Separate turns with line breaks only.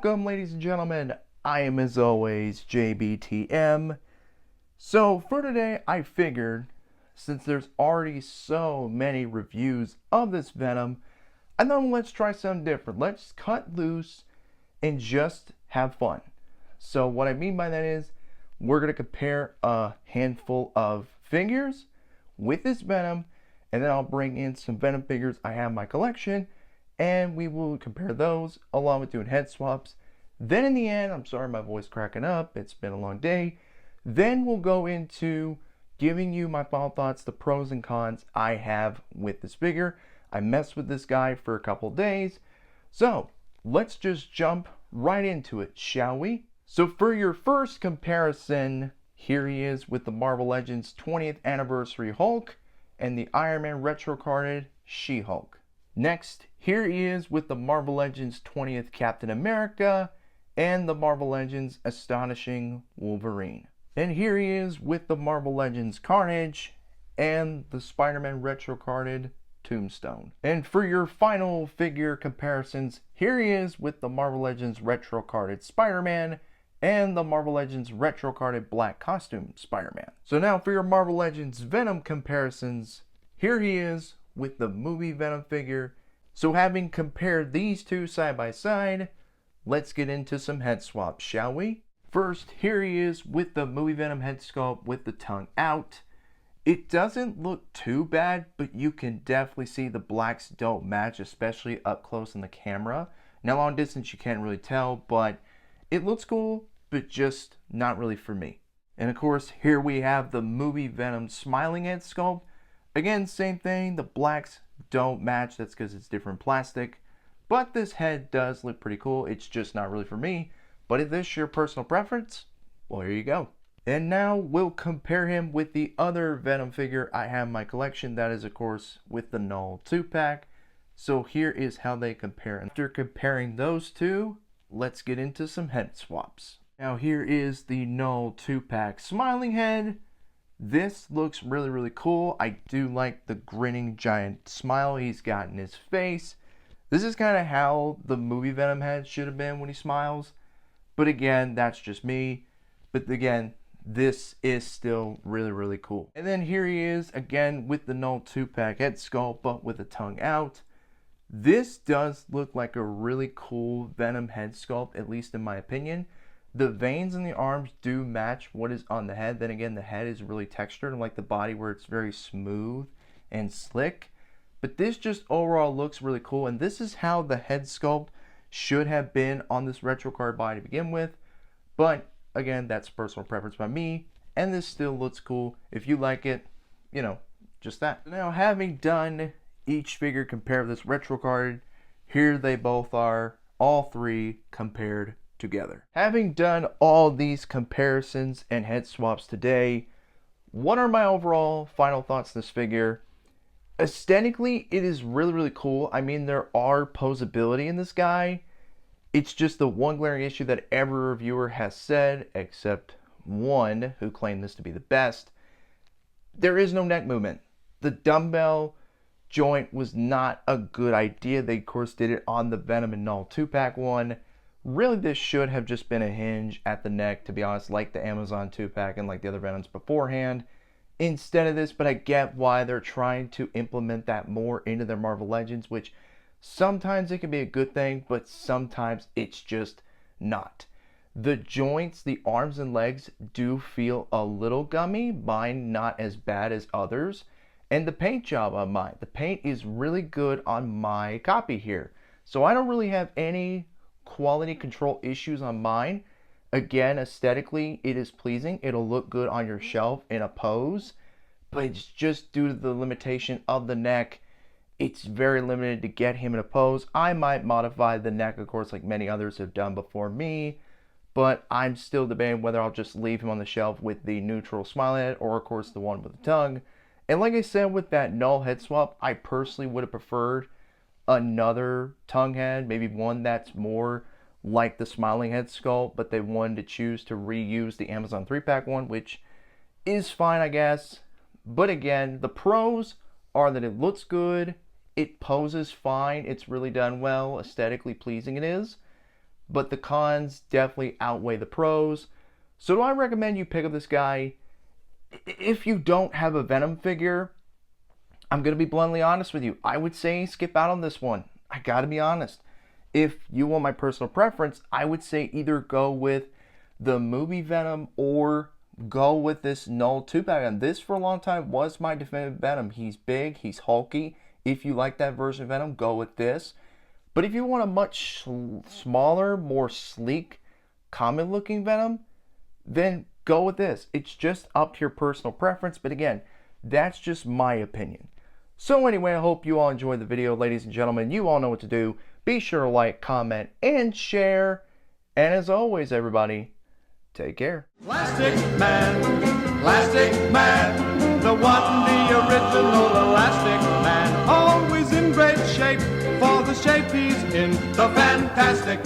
Welcome, ladies and gentlemen. I am, as always, JBTM. So for today, I figured, since there's already so many reviews of this Venom, I thought let's try something different. Let's cut loose and just have fun. So what I mean by that is, we're going to compare a handful of figures with this Venom, and then I'll bring in some Venom figures I have in my collection, and we will compare those along with doing head swaps. Then in the end, I'm sorry my voice cracking up, it's been a long day. Then we'll go into giving you my final thoughts, the pros and cons I have with this figure. I messed with this guy for a couple days. So let's just jump right into it, shall we? So for your first comparison, here he is with the Marvel Legends 20th Anniversary Hulk and the Iron Man retro carded She-Hulk. Next, here he is with the Marvel Legends 20th Captain America and the Marvel Legends Astonishing Wolverine. And here he is with the Marvel Legends Carnage and the Spider-Man retro carded Tombstone. And for your final figure comparisons, here he is with the Marvel Legends retro carded Spider-Man and the Marvel Legends retro carded black costume Spider-Man. So now for your Marvel Legends Venom comparisons, here he is with the movie Venom figure. So having compared these two side by side, let's get into some head swaps, shall we? First, here he is with the movie Venom head sculpt with the tongue out. It doesn't look too bad, but you can definitely see the blacks don't match, especially up close in the camera. Now long distance you can't really tell, but it looks cool, but just not really for me. And of course, here we have the movie Venom smiling head sculpt. Again, same thing, the blacks don't match, that's because it's different plastic. But this head does look pretty cool, it's just not really for me. But if this is your personal preference, well, here you go. And now we'll compare him with the other Venom figure I have in my collection, that is of course with the Null 2-pack. So here is how they compare. After comparing those two, let's get into some head swaps. Now here is the Null 2-pack smiling head. This looks really cool. I do like the grinning giant smile he's got in his face. This is kind of how the movie Venom head should have been when he smiles. But again, that's just me. But again, this is still really cool. And then here he is again with the Null 2-pack head sculpt, but with the tongue out. This does look like a really cool Venom head sculpt, at least in my opinion. The veins in the arms do match what is on the head. Then again, the head is really textured, unlike the body where it's very smooth and slick. But this just overall looks really cool. And this is how the head sculpt should have been on this retro card body to begin with. But again, that's personal preference by me. And this still looks cool. If you like it, you know, just that. Now, having done each figure compared with this retro card, here they both are, all three compared together. Having done all these comparisons and head swaps today, what are my overall final thoughts on this figure? Aesthetically, it is really cool. I mean, there are posability in this guy. It's just the one glaring issue that every reviewer has said, except one who claimed this to be the best. There is no neck movement. The dumbbell joint was not a good idea. They of course did it on the Venom and Null 2-pack one. Really, this should have just been a hinge at the neck, to be honest, like the Amazon 2-pack and like the other Venoms beforehand, instead of this. But I get why they're trying to implement that more into their Marvel Legends, which sometimes it can be a good thing, but sometimes it's just not. The joints, the arms and legs do feel a little gummy, mine not as bad as others. And the paint job on mine, the paint is really good on my copy here. So I don't really have any quality control issues on mine. Again, aesthetically, it is pleasing. It'll look good on your shelf in a pose, but it's just due to the limitation of the neck. It's very limited to get him in a pose. I might modify the neck, of course, like many others have done before me, but I'm still debating whether I'll just leave him on the shelf with the neutral smile head or, of course, the one with the tongue. And like I said, with that Null head swap, I personally would have preferred another tongue head, maybe one that's more like the smiling head sculpt, but they wanted to choose to reuse the Amazon 3-pack one, which is fine, I guess. But again, the pros are that it looks good, it poses fine, it's really done well, aesthetically pleasing it is. but the cons definitely outweigh the pros. So do I recommend you pick up this guy? If you don't have a Venom figure, I'm going to be bluntly honest with you. I would say skip out on this one. I got to be honest. If you want my personal preference, I would say either go with the movie Venom or go with this Null 2-pack. And this for a long time was my definitive Venom. He's big, he's hulky. If you like that version of Venom, go with this. But if you want a much smaller, more sleek, common looking Venom, then go with this. It's just up to your personal preference. But again, that's just my opinion. So anyway, I hope you all enjoyed the video, ladies and gentlemen. You all know what to do. Be sure to like, comment, and share. And as always, everybody, take care.
Plastic Man, the one, the original Elastic Man. Always in great shape for the shape he's in, the Fantastic